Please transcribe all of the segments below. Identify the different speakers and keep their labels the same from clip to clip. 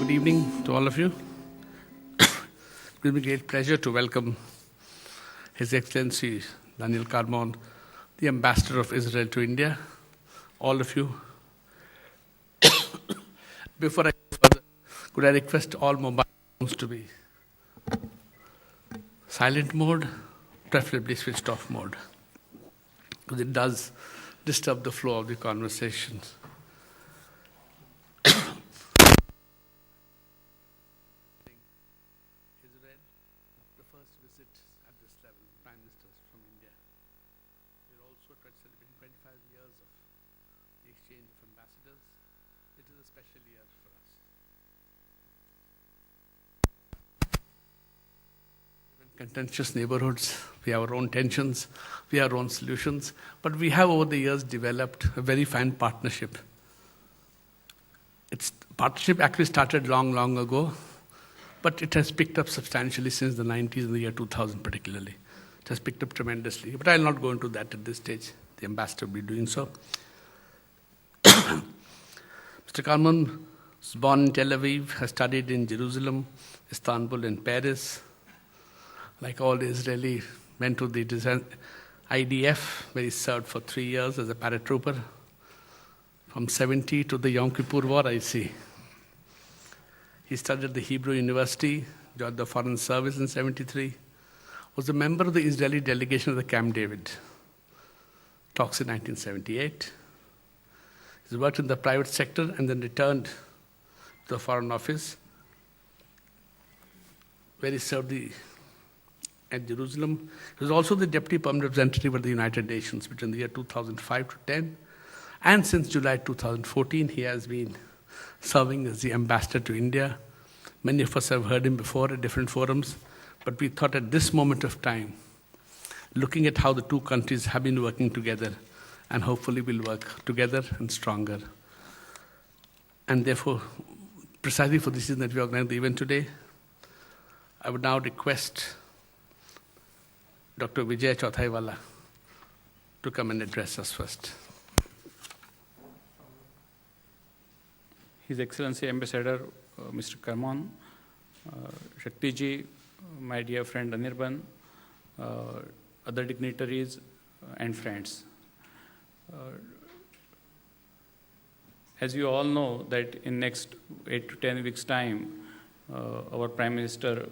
Speaker 1: Good evening to all of you. It gives me great pleasure to welcome His Excellency Daniel Carmon, the Ambassador of Israel to India, all of you. Before I go further, could I request all mobile phones to be silent mode, preferably switched off mode, because it does disturb the flow of the conversations. Israel, the first visit at this level, Prime Ministers from India. We're also celebrating 25 years of the exchange of ambassadors. It is a special year for us. In contentious neighborhoods, we have our own tensions, we have our own solutions, but we have over the years developed a very fine partnership. Its partnership actually started long ago, but it has picked up substantially since the 90s and the year 2000 particularly. It has picked up tremendously, but I'll not go into that at this stage. The ambassador will be doing so. Mr. Carmon was born in Tel Aviv, has studied in Jerusalem, Istanbul, and Paris. Like all Israeli, went to the IDF, where he served for 3 years as a paratrooper. From 70 to the Yom Kippur War, I see. He studied at the Hebrew University, joined the Foreign Service in 73, was a member of the Israeli delegation of the Camp David talks in 1978. He worked in the private sector and then returned to the Foreign Office, where he served at Jerusalem. He was also the Deputy Permanent Representative of the United Nations between the year 2005 to 10. And since July 2014, he has been serving as the ambassador to India. Many of us have heard him before at different forums, but we thought at this moment of time, looking at how the two countries have been working together, and hopefully will work together and stronger. And therefore, precisely for this reason that we organized the event today, I would now request Dr. Vijay Chauthaiwala to come and address us first.
Speaker 2: His Excellency Ambassador, Mr. Carmon, Shakti ji, my dear friend Anirban, other dignitaries and friends. As you all know that in next 8 to 10 weeks' time, our Prime Minister,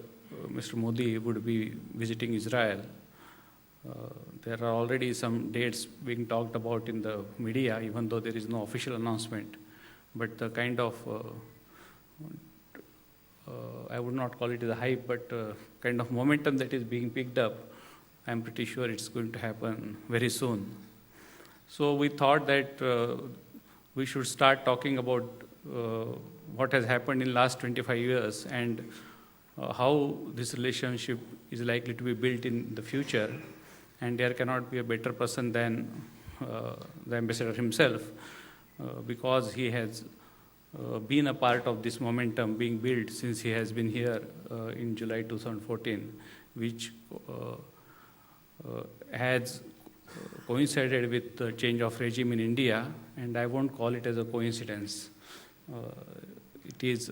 Speaker 2: Mr. Modi, would be visiting Israel. There are already some dates being talked about in the media, even though there is no official announcement. But the kind of, I would not call it as a hype, but kind of momentum that is being picked up, I'm pretty sure it's going to happen very soon. So we thought that we should start talking about what has happened in the last 25 years and how this relationship is likely to be built in the future. And there cannot be a better person than the ambassador himself, because he has been a part of this momentum being built since he has been here in July 2014, which has coincided with the change of regime in India, and I won't call it as a coincidence. It is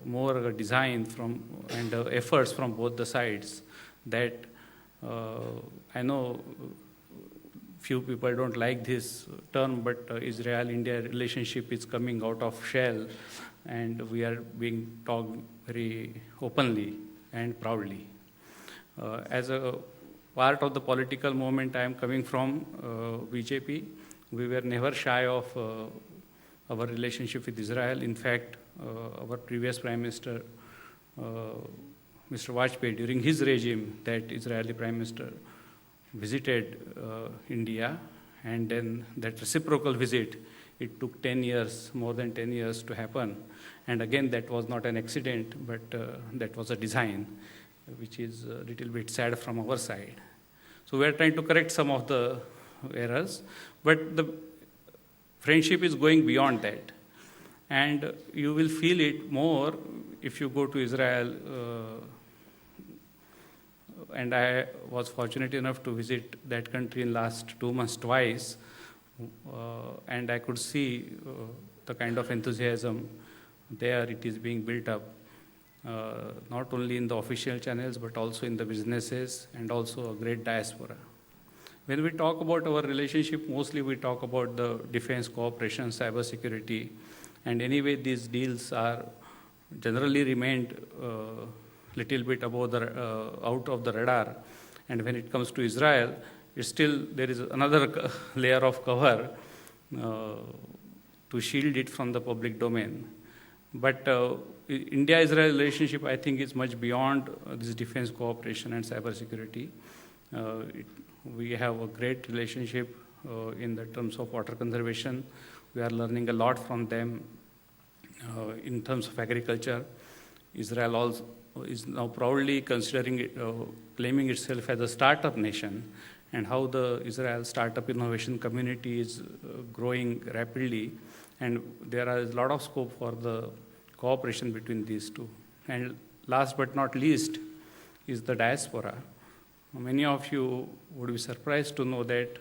Speaker 2: more a design from and efforts from both the sides that I know few people don't like this term, but Israel-India relationship is coming out of shell, and we are being talked very openly and proudly. As a part of the political movement I am coming from, BJP, we were never shy of our relationship with Israel. In fact, our previous Prime Minister, Mr. Vajpayee, during his regime, that Israeli Prime Minister visited India, and then that reciprocal visit, it took 10 years, more than 10 years to happen. And again, that was not an accident, but that was a design, which is a little bit sad from our side. So we are trying to correct some of the errors, but the friendship is going beyond that. And you will feel it more if you go to Israel. And I was fortunate enough to visit that country in last 2 months twice, and I could see the kind of enthusiasm there it is being built up, not only in the official channels but also in the businesses, and also a great diaspora. When we talk about our relationship, mostly we talk about the defense cooperation, cyber security, and anyway these deals are generally remained little bit above the, out of the radar. And when it comes to Israel, it's still, there is another layer of cover to shield it from the public domain. But India-Israel relationship, I think, is much beyond this defense cooperation and cybersecurity. We have a great relationship in the terms of water conservation. We are learning a lot from them in terms of agriculture. Israel also is now proudly considering it, claiming itself as a startup nation, and how the Israel startup innovation community is growing rapidly, and there is a lot of scope for the cooperation between these two. And last but not least is the diaspora. Many of you would be surprised to know that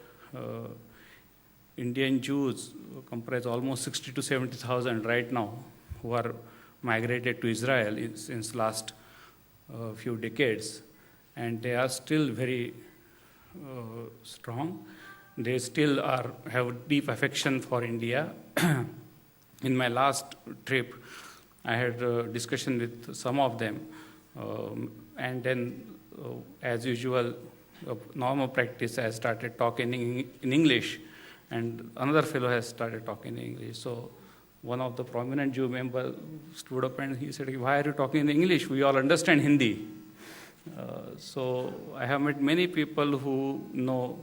Speaker 2: Indian Jews comprise almost 60 to 70,000 right now, who are migrated to Israel since last few decades, and they are still very strong. They still have deep affection for India. In my last trip, I had a discussion with some of them, and then, as usual, normal practice, I started talking in English, and another fellow has started talking in English. So one of the prominent Jew members stood up and he said, "Why are you talking in English? We all understand Hindi." So I have met many people who know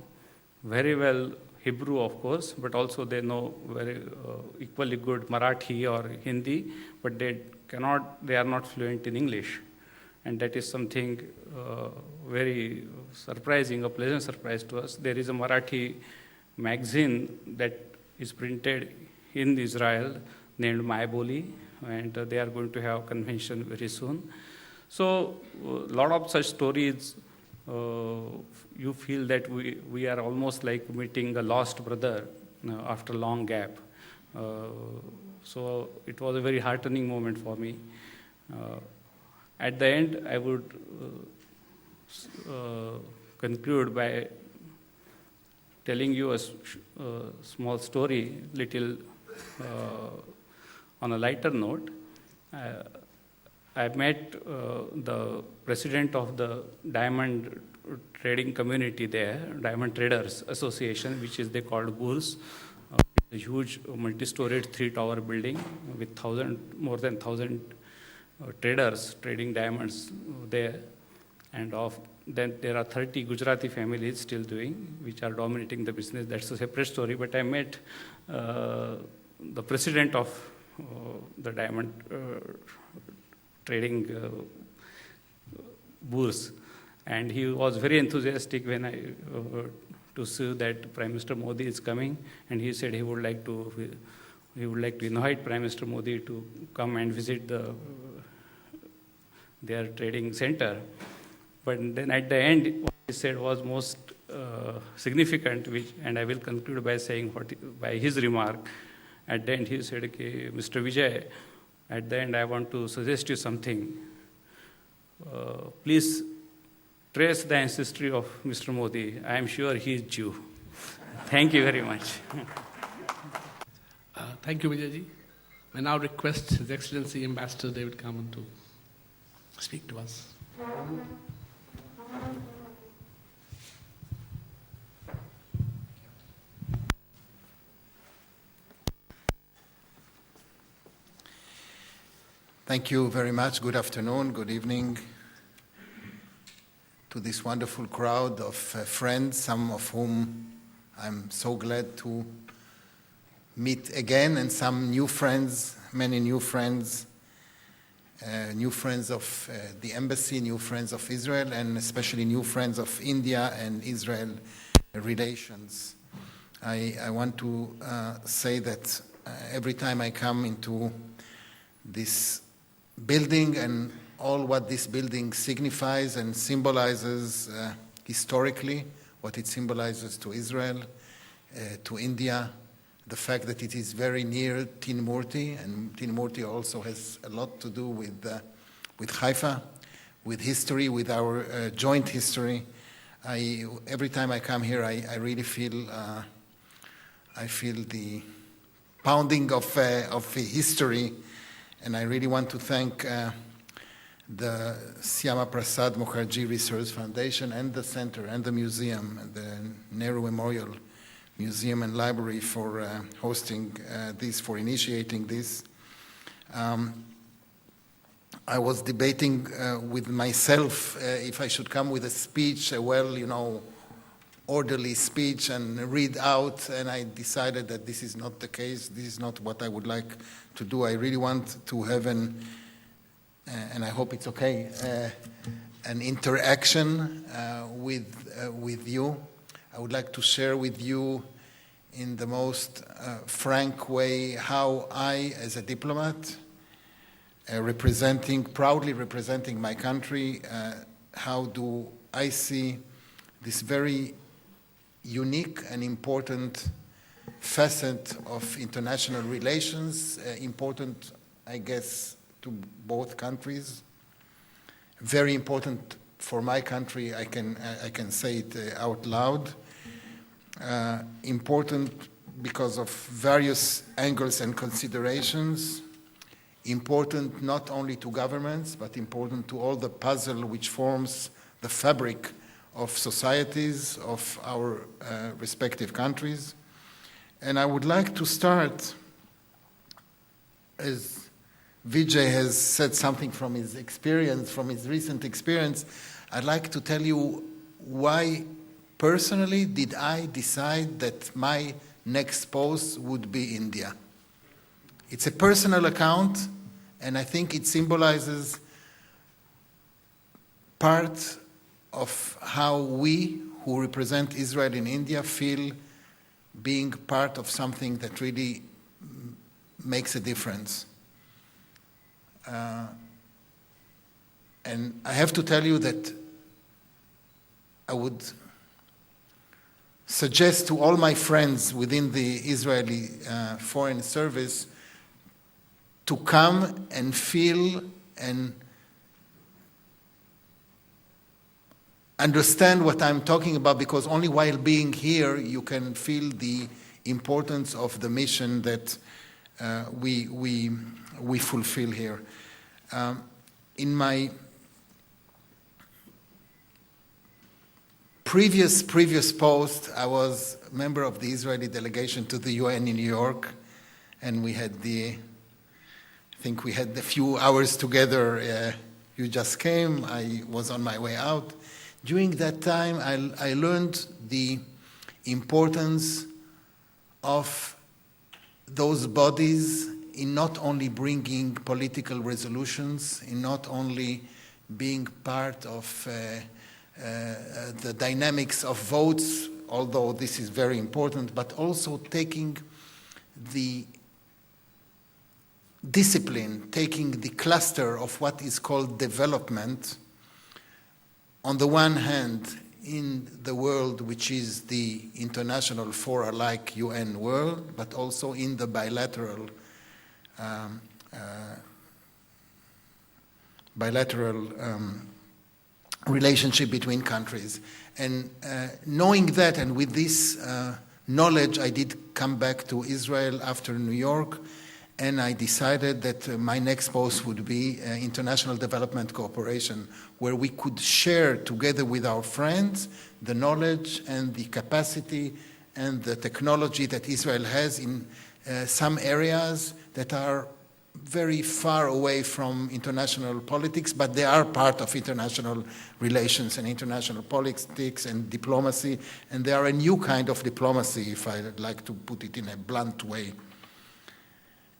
Speaker 2: very well Hebrew, of course, but also they know very equally good Marathi or Hindi, but they are not fluent in English. And that is something very surprising, a pleasant surprise to us. There is a Marathi magazine that is printed in Israel named My Boli, and they are going to have a convention very soon. So a lot of such stories, you feel that we are almost like meeting a lost brother after a long gap. So it was a very heartening moment for me. At the end, I would conclude by telling you a small story, little on a lighter note. I met the president of the diamond trading community there, Diamond Traders Association, which is they called Bulls. A huge multi-storied 3-tower building with more than 1,000 traders trading diamonds there. And then there are 30 Gujarati families still doing, which are dominating the business. That's a separate story. But I met the president of the diamond trading bourse, and he was very enthusiastic when to see that Prime Minister Modi is coming, and he said he would like to invite Prime Minister Modi to come and visit their trading center. But then at the end, what he said was most significant, and I will conclude by saying by his remark. At the end, he said, "Okay, Mr. Vijay, at the end, I want to suggest you something. Please trace the ancestry of Mr. Modi. I am sure he is Jew." Thank you very much.
Speaker 1: Thank you, Vijayji. I now request His Excellency Ambassador David Carmon to speak to us.
Speaker 3: Thank you very much. Good afternoon, good evening to this wonderful crowd of friends, some of whom I'm so glad to meet again, and some new friends, many new friends of the embassy, new friends of Israel, and especially new friends of India and Israel relations. I want to say that every time I come into this building and all what this building signifies and symbolizes historically, what it symbolizes to Israel, to India, the fact that it is very near Tin Murti, and Tin Murti also has a lot to do with Haifa, with history, with our joint history. Every time I come here, I really feel the pounding of history, and I really want to thank the Syama Prasad Mukherjee Research Foundation and the center and the museum, and the Nehru Memorial Museum and Library for hosting this, for initiating this. I was debating with myself if I should come with a speech, a orderly speech and read out, and I decided that this is not the case. This is not what I would like to do. I really want to have and I hope it's okay, an interaction with you. I would like to share with you in the most frank way how I, as a diplomat, proudly representing my country, how do I see this very unique and important facet of international relations, important, I guess, to both countries. Very important for my country, I can say it out loud. Important because of various angles and considerations. Important not only to governments, but important to all the puzzle which forms the fabric of societies of our respective countries. And I would like to start, as Vijay has said something from his experience, from his recent experience, I'd like to tell you why personally did I decide that my next post would be India. It's a personal account, and I think it symbolizes part of how we, who represent Israel in India, feel being part of something that really makes a difference. And I have to tell you that I would suggest to all my friends within the Israeli Foreign Service to come and feel and understand what I'm talking about, because only while being here you can feel the importance of the mission that we fulfill here. In my previous post, I was a member of the Israeli delegation to the UN in New York, and we had I think we had a few hours together. You just came, I was on my way out. During that time, I learned the importance of those bodies in not only bringing political resolutions, in not only being part of the dynamics of votes, although this is very important, but also taking the discipline, taking the cluster of what is called development, on the one hand, in the world, which is the international fora like UN world, but also in the bilateral relationship between countries. And knowing that, and with this knowledge, I did come back to Israel after New York, and I decided that my next post would be international development cooperation, where we could share together with our friends the knowledge and the capacity and the technology that Israel has in some areas that are very far away from international politics, but they are part of international relations and international politics and diplomacy, and they are a new kind of diplomacy, if I'd like to put it in a blunt way.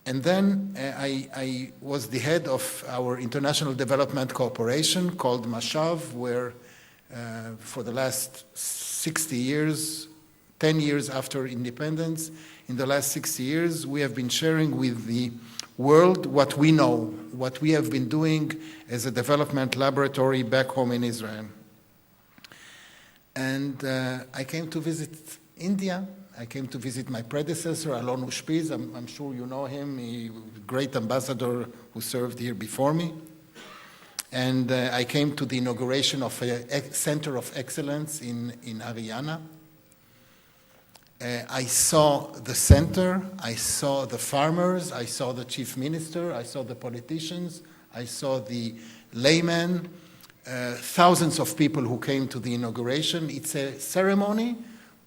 Speaker 3: And then I was the head of our international development cooperation called Mashav, where for the last 60 years, 10 years after independence, in the last 60 years, we have been sharing with the world what we know, what we have been doing as a development laboratory back home in Israel. And I came to visit India. I came to visit my predecessor, Alon Ushpiz. I'm sure you know him. He great ambassador who served here before me. And I came to the inauguration of a Center of Excellence in Haryana. I saw the center, I saw the farmers, I saw the chief minister, I saw the politicians, I saw the laymen, thousands of people who came to the inauguration. It's a ceremony,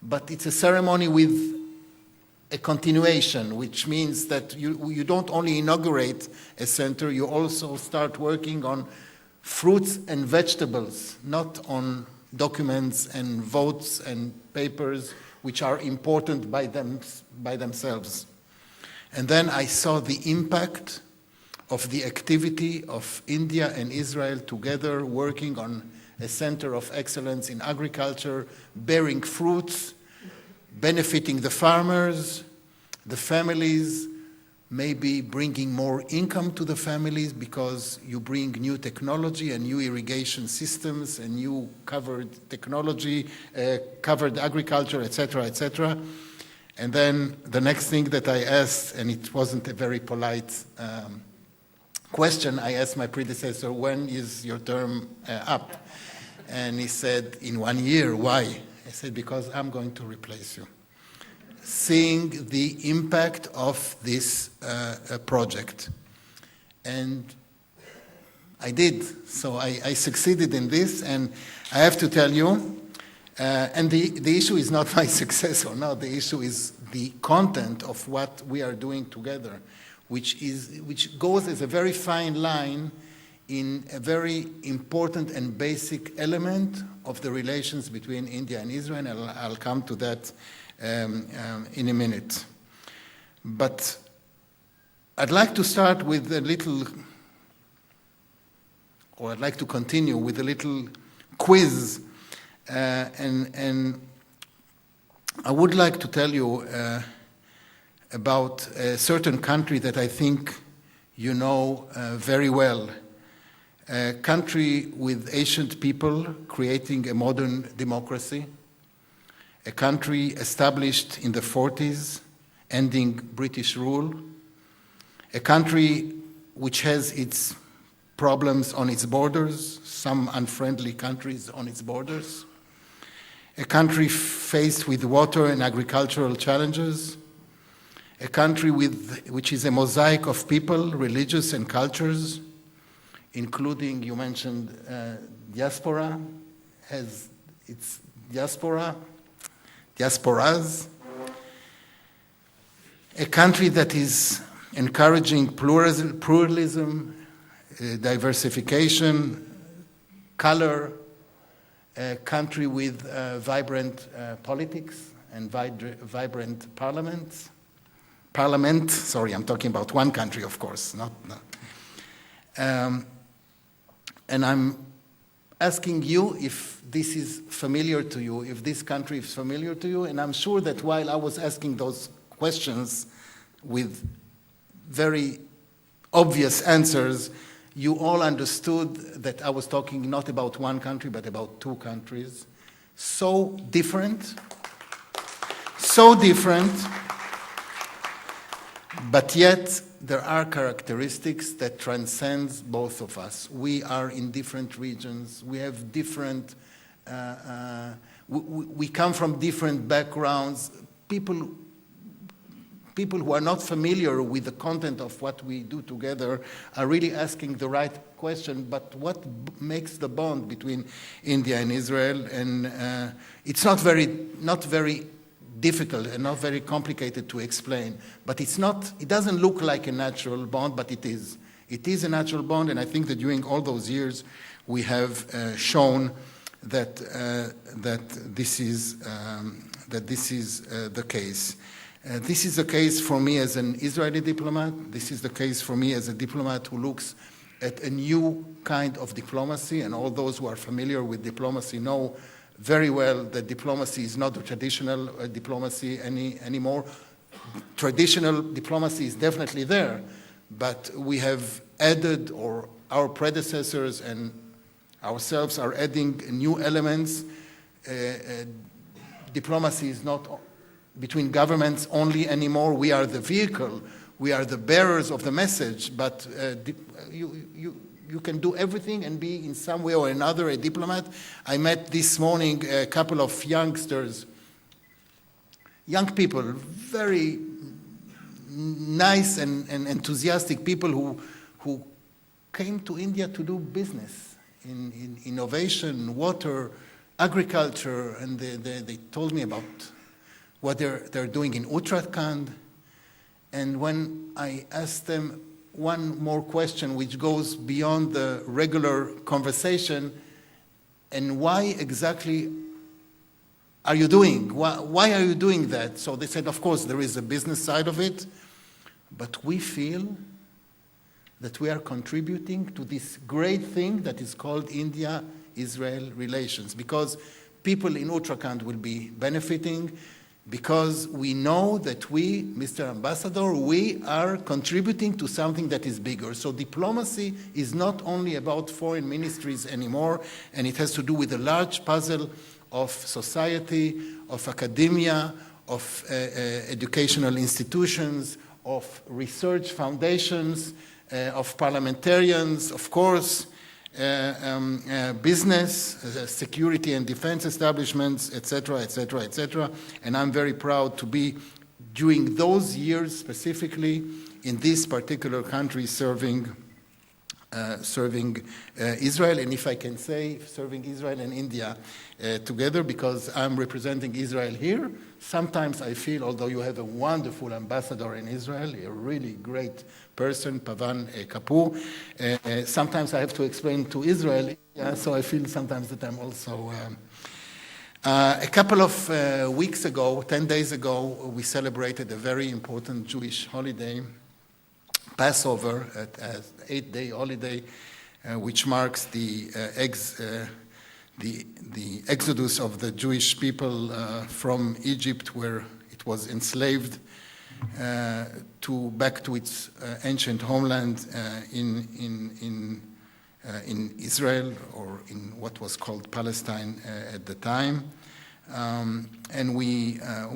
Speaker 3: but it's a ceremony with a continuation, which means that you don't only inaugurate a center, you also start working on fruits and vegetables, not on documents and votes and papers, which are important by themselves. And then I saw the impact of the activity of India and Israel together working on a center of excellence in agriculture, bearing fruits, benefiting the farmers, the families, maybe bringing more income to the families because you bring new technology and new irrigation systems and new covered technology, covered agriculture, etc., etc. And then the next thing that I asked, and it wasn't a very polite question, I asked my predecessor, when is your term up? And he said, in 1 year. Why? I said, because I'm going to replace you. Seeing the impact of this project. And I did. So I succeeded in this, and I have to tell you, and the issue is not my success or not, the issue is the content of what we are doing together, which goes as a very fine line in a very important and basic element of the relations between India and Israel, and I'll come to that in a minute. But I'd like to start with a little, or I'd like to continue with a little quiz, and I would like to tell you about a certain country that I think you know very well, a country with ancient people creating a modern democracy, a country established in the 40s, ending British rule, a country which has its problems on its borders, some unfriendly countries on its borders, a country faced with water and agricultural challenges, a country which is a mosaic of people, religious and cultures, including, you mentioned, diaspora, has its diasporas, a country that is encouraging pluralism, diversification, color, a country with vibrant politics and vibrant parliament. Sorry, I'm talking about one country, of course. And I'm asking you if this is familiar to you, if this country is familiar to you, and I'm sure that while I was asking those questions with very obvious answers, you all understood that I was talking not about one country, but about two countries. So different, but yet there are characteristics that transcend both of us. We are in different regions. We have different, we come from different backgrounds. People who are not familiar with the content of what we do together are really asking the right question, but what makes the bond between India and Israel? And it's not very difficult and not very complicated to explain, but it doesn't look like a natural bond, but it is. It is a natural bond, and I think that during all those years we have shown that this is the case. This is the case for me as an Israeli diplomat. This is the case for me as a diplomat who looks at a new kind of diplomacy, and all those who are familiar with diplomacy know very well that diplomacy is not the traditional diplomacy anymore. Traditional diplomacy is definitely there, but we have added, or our predecessors and ourselves are adding new elements. Diplomacy is not between governments only anymore. We are the vehicle. We are the bearers of the message, but you can do everything and be in some way or another a diplomat. I met this morning a couple of youngsters, young people, very nice and enthusiastic people who came to India to do business in innovation, water, agriculture, and they told me about what they're doing in Uttarakhand. And when I asked them one more question which goes beyond the regular conversation, and why exactly are you doing? Why are you doing that? So they said, of course, there is a business side of it, but we feel that we are contributing to this great thing that is called India-Israel relations, because people in Uttarakhand will be benefiting, because we know that we, Mr. Ambassador, we are contributing to something that is bigger. So diplomacy is not only about foreign ministries anymore, and it has to do with a large puzzle of society, of academia, of educational institutions, of research foundations, of parliamentarians, of course, business, security and defense establishments, etc., etc., etc. And I'm very proud to be, during those years specifically, in this particular country serving Israel, and if I can say, serving Israel and India together, because I'm representing Israel here. Sometimes I feel, although you have a wonderful ambassador in Israel, a really great person, Pavan Kapoor, sometimes I have to explain to Israel, so I feel sometimes that I'm also... a couple of weeks ago, 10 days ago, we celebrated a very important Jewish holiday, Passover, an 8-day holiday, which marks the exodus of the Jewish people from Egypt, where it was enslaved, back to its ancient homeland in Israel, or in what was called Palestine at the time. And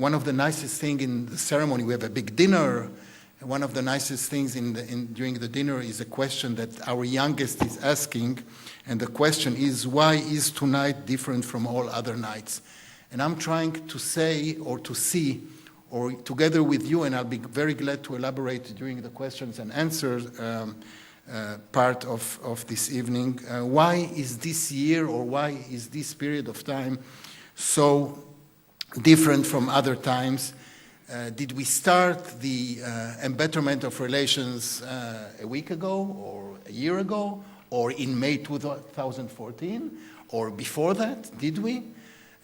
Speaker 3: one of the nicest things in the ceremony, we have a big dinner. One of the nicest things during the dinner is a question that our youngest is asking, and the question is, why is tonight different from all other nights? And I'm trying to say, or to see, or together with you, and I'll be very glad to elaborate during the questions and answers part of this evening, why is this year, or why is this period of time so different from other times? Did we start the embetterment of relations a week ago, or a year ago, or in May 2014, or before that? Did we?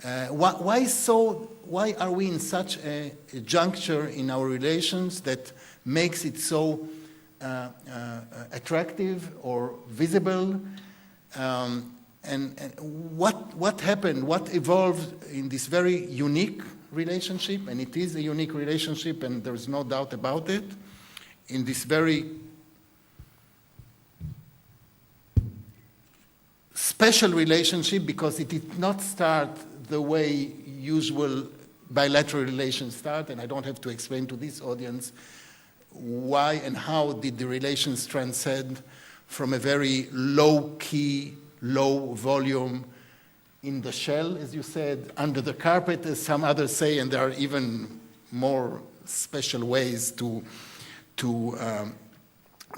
Speaker 3: Why are we in such a juncture in our relations that makes it so attractive or visible? And what happened? What evolved in this very unique relationship? And it is a unique relationship, and there is no doubt about it. In this very special relationship, because it did not start the way usual bilateral relations start, and I don't have to explain to this audience why and how did the relations transcend from a very low-key, low-volume, in the shell, as you said, under the carpet, as some others say, and there are even more special ways to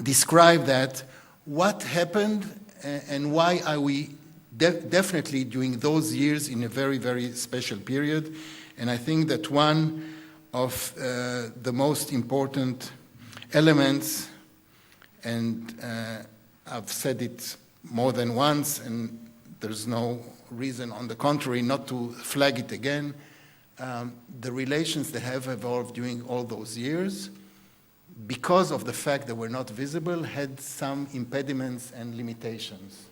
Speaker 3: describe that. What happened, and why are we definitely during those years in a very, very special period? And I think that one of the most important elements, and I've said it more than once, and there's no reason on the contrary not to flag it again, the relations that have evolved during all those years, because of the fact that we're not visible, had some impediments and limitations.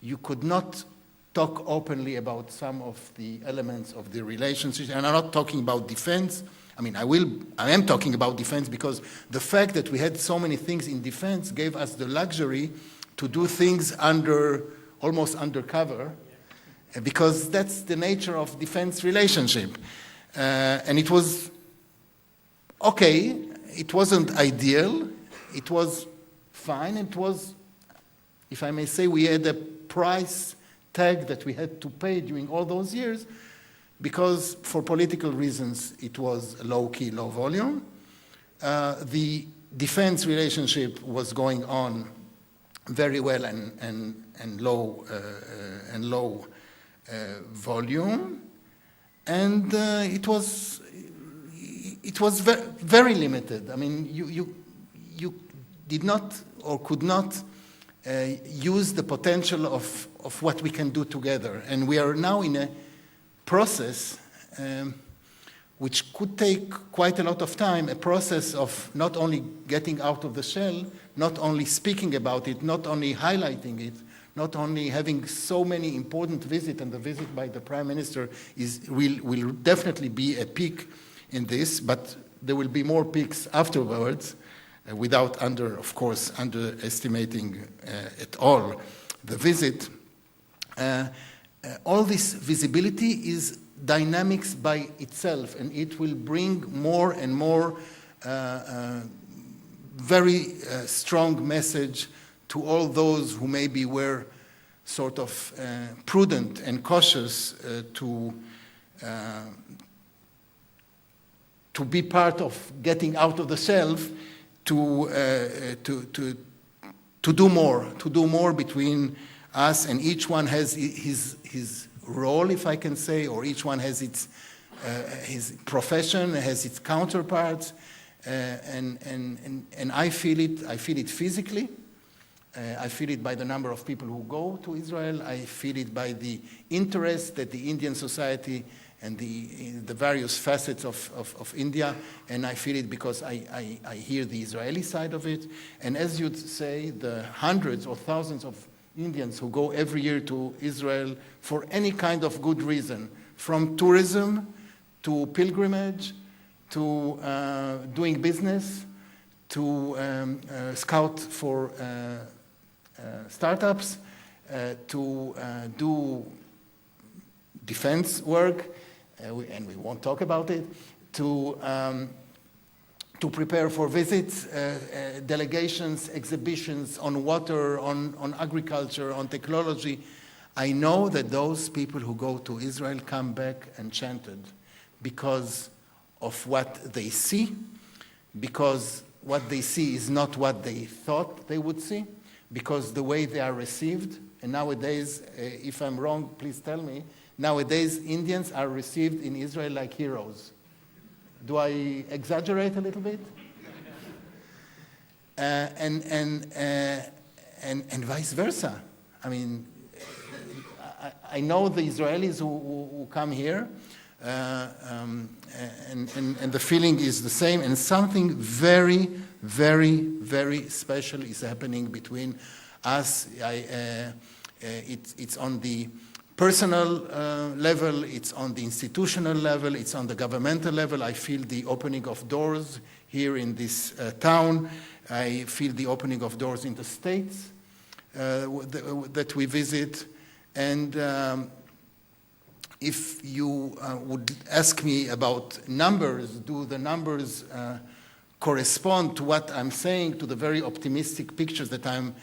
Speaker 3: You could not talk openly about some of the elements of the relationship, and I'm not talking about defense. I mean, I am talking about defense because the fact that we had so many things in defense gave us the luxury to do things almost undercover, because that's the nature of defense relationship. And it was okay, it wasn't ideal, it was fine, it was, if I may say, we had a price tag that we had to pay during all those years, because for political reasons it was low-key, low volume. The defense relationship was going on very well and low volume, and it was very limited. I mean, you did not or could not use the potential of what we can do together, and we are now in a process which could take quite a lot of time, a process of not only getting out of the shell, not only speaking about it, not only highlighting it, not only having so many important visits, and the visit by the Prime Minister will definitely be a peak in this, but there will be more peaks afterwards, without of course, underestimating at all the visit. All this visibility is dynamics by itself, and it will bring more and more very strong message to all those who maybe were sort of prudent and cautious to be part of getting out of the shelf, to do more between us, and each one has his role, if I can say, or each one has his profession, has its counterparts, and I feel it physically. I feel it by the number of people who go to Israel. I feel it by the interest that the Indian society and the various facets of India, and I feel it because I hear the Israeli side of it. And as you'd say, the hundreds or thousands of Indians who go every year to Israel for any kind of good reason, from tourism to pilgrimage to doing business to scout for startups to do defense work, and we won't talk about it, to prepare for visits, delegations, exhibitions on water, on agriculture, on technology. I know that those people who go to Israel come back enchanted because of what they see, because what they see is not what they thought they would see, because the way they are received, and nowadays, if I'm wrong, please tell me, nowadays Indians are received in Israel like heroes. Do I exaggerate a little bit? And vice versa. I mean, I know the Israelis who come here, and the feeling is the same, and something very, very, very special is happening between us. It's on the personal level, it's on the institutional level, it's on the governmental level. I feel the opening of doors here in this town. I feel the opening of doors in the states that we visit. And if you would ask me about numbers, do the numbers correspond to what I'm saying, to the very optimistic pictures that I'm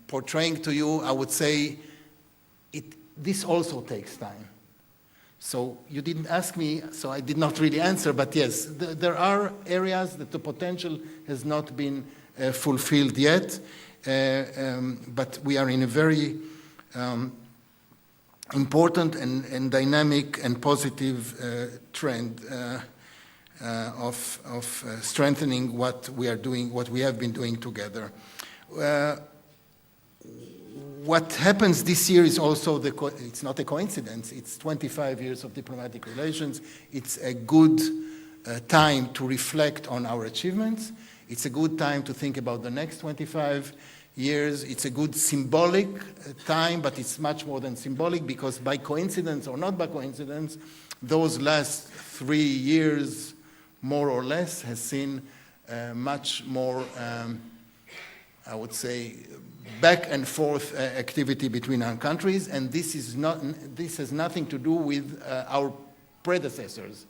Speaker 3: portraying to you, I would say this also takes time. So you didn't ask me, so I did not really answer, but yes, there are areas that the potential has not been fulfilled yet, but we are in a very important and dynamic and positive trend of strengthening what we are doing, what we have been doing together. What happens this year is also, it's not a coincidence, it's 25 years of diplomatic relations. It's a good time to reflect on our achievements. It's a good time to think about the next 25 years. It's a good symbolic time, but it's much more than symbolic, because by coincidence or not by coincidence, those last 3 years, more or less, has seen much more, I would say, back and forth activity between our countries, and this has nothing to do with our predecessors.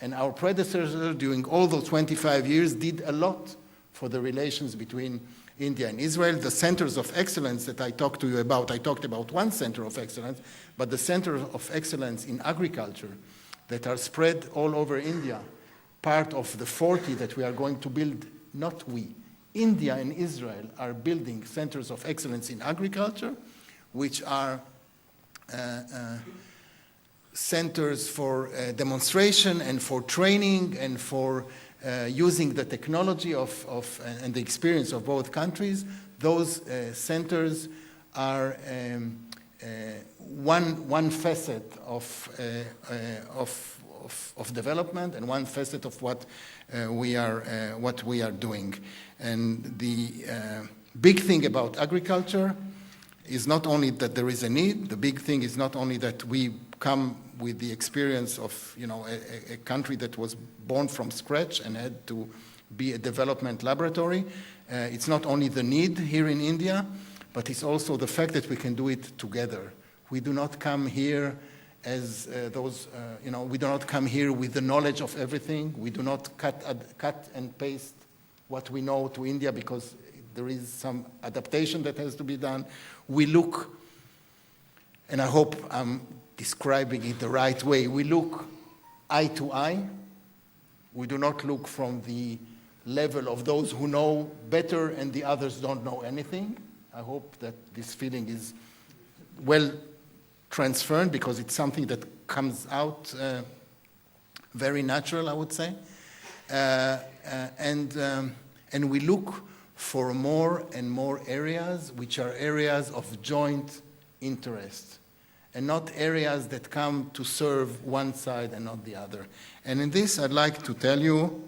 Speaker 3: And our predecessors during all those 25 years did a lot for the relations between India and Israel. The centers of excellence that I talked to you about, I talked about one center of excellence, but the center of excellence in agriculture that are spread all over India, part of the 40 that we are going to build, not we, India and Israel are building centers of excellence in agriculture, which are centers for demonstration and for training and for using the technology and the experience of both countries. Those centers are one facet of development and one facet of what we are doing. And the big thing about agriculture is not only that there is a need. The big thing is not only that we come with the experience of a country that was born from scratch and had to be a development laboratory. It's not only the need here in India, but it's also the fact that we can do it together. We do not come here as we do not come here with the knowledge of everything. We do not cut and paste what we know to India because there is some adaptation that has to be done. We look, and I hope I'm describing it the right way, we look eye to eye. We do not look from the level of those who know better and the others don't know anything. I hope that this feeling is well transferred because it's something that comes out very natural, I would say. And we look for more and more areas which are areas of joint interest and not areas that come to serve one side and not the other. And in this, I'd like to tell you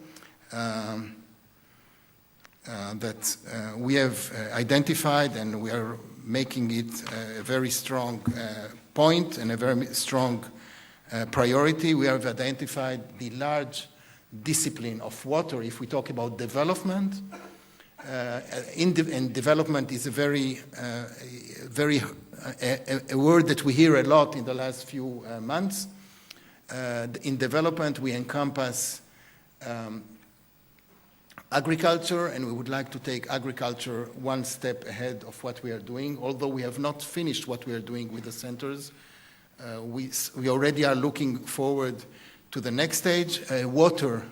Speaker 3: that we have identified and we are making it a very strong point and a very strong priority. We have identified the large discipline of water. If we talk about development, and development is a very a word that we hear a lot in the last few months. In development, we encompass agriculture, and we would like to take agriculture one step ahead of what we are doing. Although we have not finished what we are doing with the centers, we already are looking forward to the next stage. Water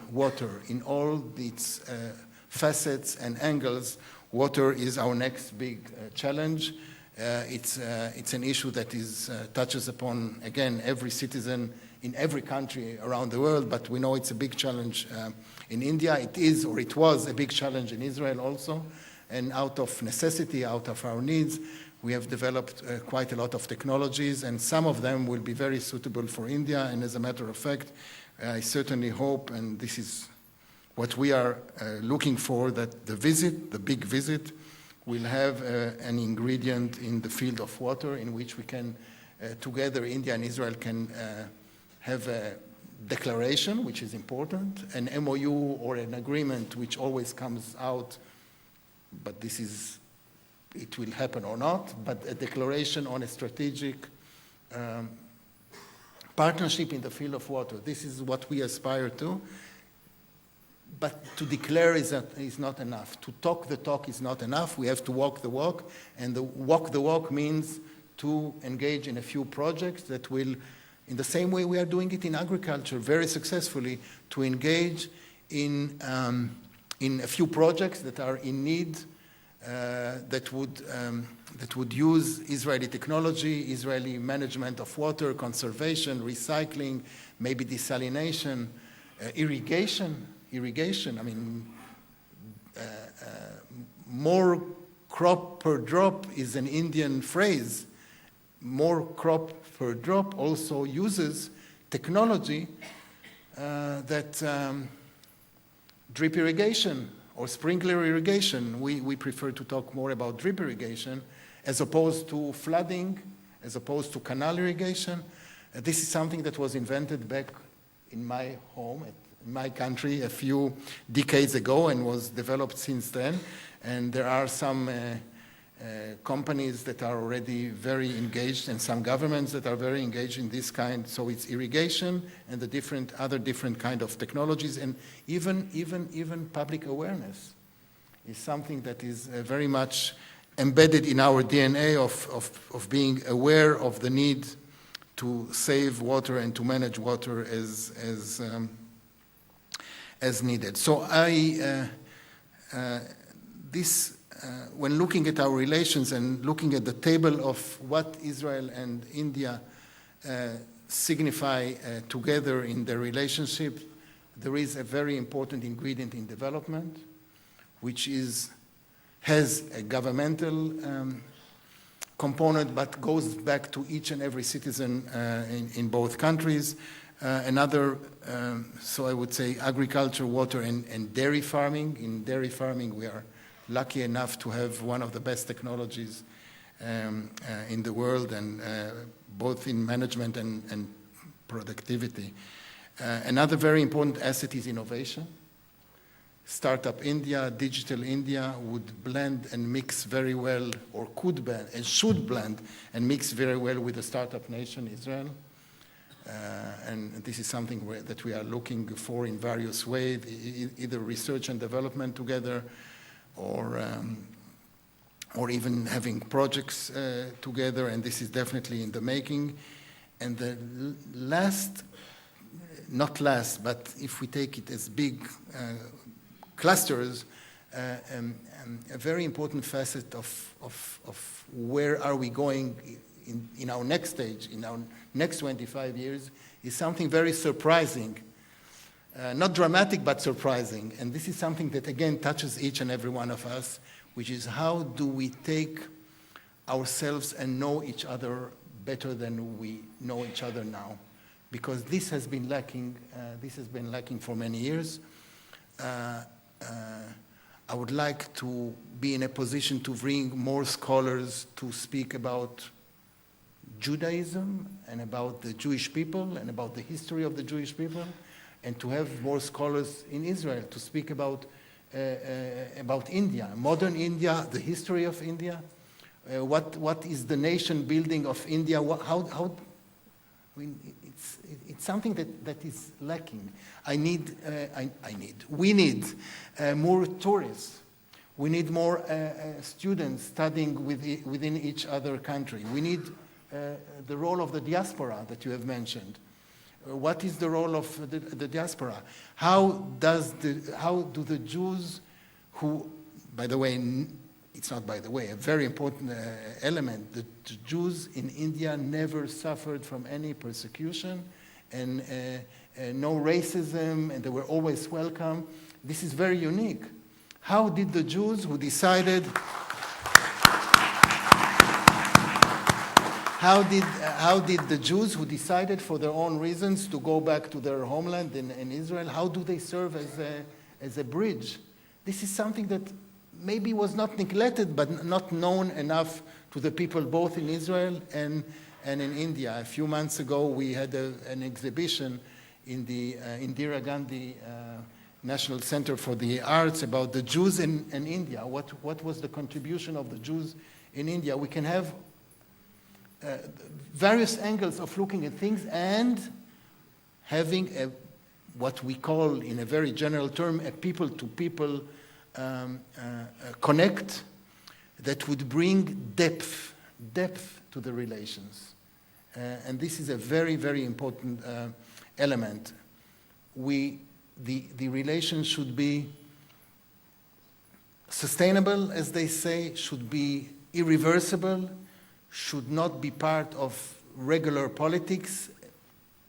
Speaker 3: in all its facets and angles. Water is our next big challenge. It's an issue that touches upon, again, every citizen in every country around the world, but we know it's a big challenge in India. It is, or it was, a big challenge in Israel also. And out of necessity, out of our needs, we have developed quite a lot of technologies, and some of them will be very suitable for India. And as a matter of fact, I certainly hope, and this is what we are looking for, that the big visit, will have an ingredient in the field of water in which we can, together, India and Israel can have a declaration, which is important, an MOU or an agreement, which always comes out, but it will happen or not, but a declaration on a strategic partnership in the field of water. This is what we aspire to. But to declare is not enough. To talk the talk is not enough. We have to walk the walk. And walk the walk means to engage in a few projects that will, in the same way we are doing it in agriculture very successfully, to engage in a few projects that are in need, that would use Israeli technology, Israeli management of water, conservation, recycling, maybe desalination, irrigation. I mean, more crop per drop is an Indian phrase. More crop per drop also uses technology that drip irrigation or sprinkler irrigation. We prefer to talk more about drip irrigation as opposed to flooding, as opposed to canal irrigation. This is something that was invented back in my home, in my country, a few decades ago and was developed since then. And there are some companies that are already very engaged and some governments that are very engaged in this kind. So it's irrigation and the other different kind of technologies, and even public awareness is something that is very much embedded in our DNA of being aware of the need to save water and to manage water as needed. So when looking at our relations and looking at the table of what Israel and India signify together in their relationship, there is a very important ingredient in development, which has a governmental component, but goes back to each and every citizen in both countries. So I would say agriculture, water, and dairy farming. In dairy farming, we are lucky enough to have one of the best technologies in the world, and both in management and productivity. Another very important asset is innovation. Startup India, Digital India would blend and mix very well, or could blend and should blend and mix very well with the startup nation, Israel. And this is something that we are looking for in various ways, either research and development together, or even having projects together, and this is definitely in the making. And the not last, but if we take it as big clusters, a very important facet of where are we going in our next stage, in our next 25 years, is something very surprising. Not dramatic, but surprising. And this is something that, again, touches each and every one of us, which is how do we take ourselves and know each other better than we know each other now? Because this has been lacking for many years. I would like to be in a position to bring more scholars to speak about Judaism and about the Jewish people and about the history of the Jewish people, and to have more scholars in Israel to speak about India, modern India, the history of India, what is the nation building of India, it's something that is lacking. We need more tourists. We need more students studying within each other country. We need the role of the diaspora that you have mentioned. What is the role of the diaspora? How do the Jews who, by the way, it's not by the way, a very important element, the Jews in India never suffered from any persecution and no racism, and they were always welcome. This is very unique. How did the Jews who decided How did the Jews who decided for their own reasons to go back to their homeland in Israel, how do they serve as a bridge? This is something that maybe was not neglected, but not known enough to the people both in Israel and in India. A few months ago, we had an exhibition in the Indira Gandhi National Center for the Arts about the Jews in India. What was the contribution of the Jews in India? We can have various angles of looking at things and having what we call, in a very general term, a people-to-people connect that would bring depth to the relations. And this is a very, very important element. The relations should be sustainable, as they say, should be irreversible, should not be part of regular politics.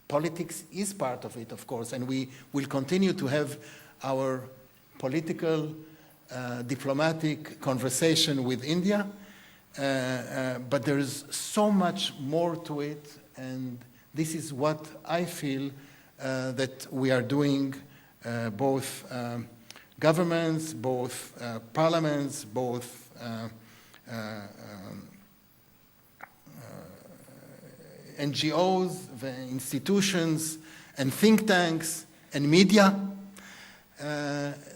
Speaker 3: Politics is part of it, of course, and we will continue to have our political, diplomatic conversation with India, but there is so much more to it, and this is what I feel that we are doing, both governments, both parliaments, both NGOs, the institutions, and think tanks, and media.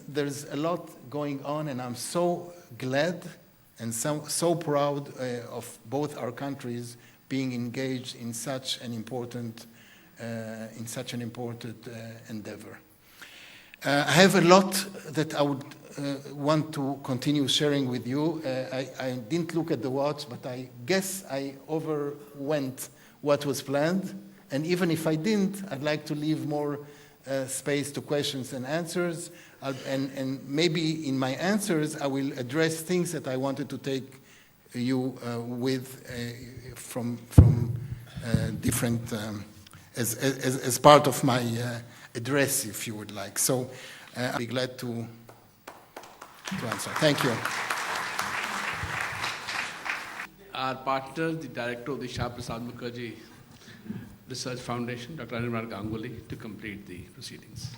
Speaker 3: There's a lot going on, and I'm so glad and so proud of both our countries being engaged in such an important endeavor. I have a lot that I would want to continue sharing with you. I didn't look at the watch, but I guess I overwent what was planned. And even if I didn't, I'd like to leave more space to questions and answers. And maybe in my answers, I will address things that I wanted to take you with from different, as part of my address, if you would like. So I'll be glad to answer. Thank you.
Speaker 1: Our partner, the director of the Shah Prasad Mukherjee Research Foundation, Dr. Anirban Ganguly, to complete the proceedings.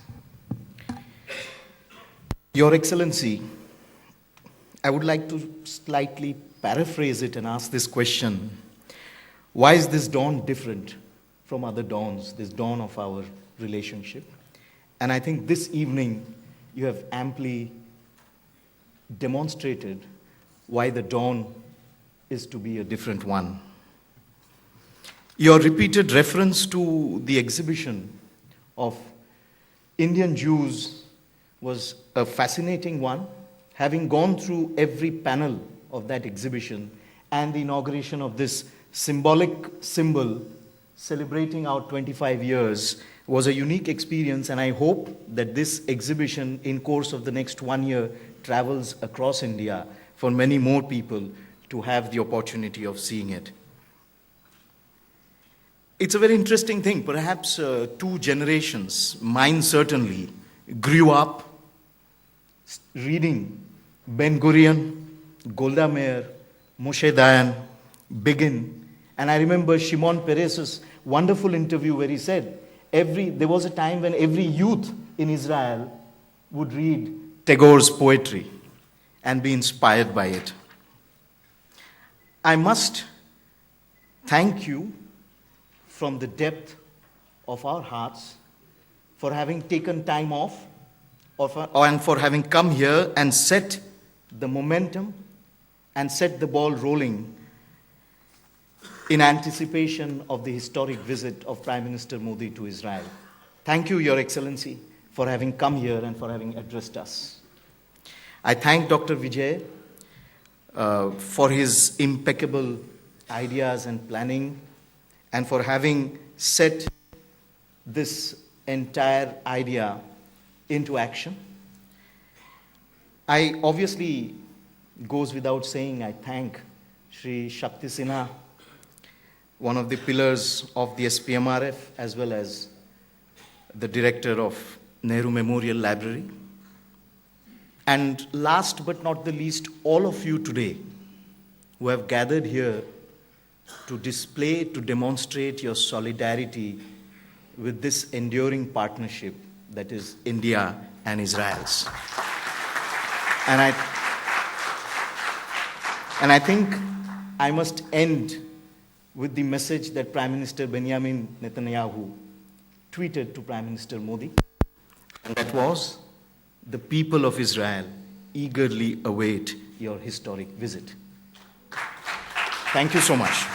Speaker 4: Your Excellency, I would like to slightly paraphrase it and ask this question. Why is this dawn different from other dawns, this dawn of our relationship? And I think this evening you have amply demonstrated why the dawn is to be a different one. Your repeated reference to the exhibition of Indian Jews was a fascinating one. Having gone through every panel of that exhibition and the inauguration of this symbolic symbol celebrating our 25 years was a unique experience, and I hope that this exhibition in course of the next 1 year travels across India for many more people to have the opportunity of seeing it. It's a very interesting thing. Perhaps 2 generations, mine certainly, grew up reading Ben Gurion, Golda Meir, Moshe Dayan, Begin. And I remember Shimon Peres's wonderful interview where he said, there was a time when every youth in Israel would read Tagore's poetry and be inspired by it. I must thank you from the depth of our hearts for having taken time off and for having come here and set the momentum and set the ball rolling in anticipation of the historic visit of Prime Minister Modi to Israel. Thank you, Your Excellency, for having come here and for having addressed us. I thank Dr. Vijay for his impeccable ideas and planning and for having set this entire idea into action. I obviously, goes without saying, I thank Shri Shakti Sinha, one of the pillars of the SPMRF, as well as the director of Nehru Memorial Library. And last but not the least, all of you today who have gathered here to display, to demonstrate your solidarity with this enduring partnership that is India and Israel's. And I think I must end with the message that Prime Minister Benjamin Netanyahu tweeted to Prime Minister Modi, and that was, the people of Israel eagerly await your historic visit. Thank you so much.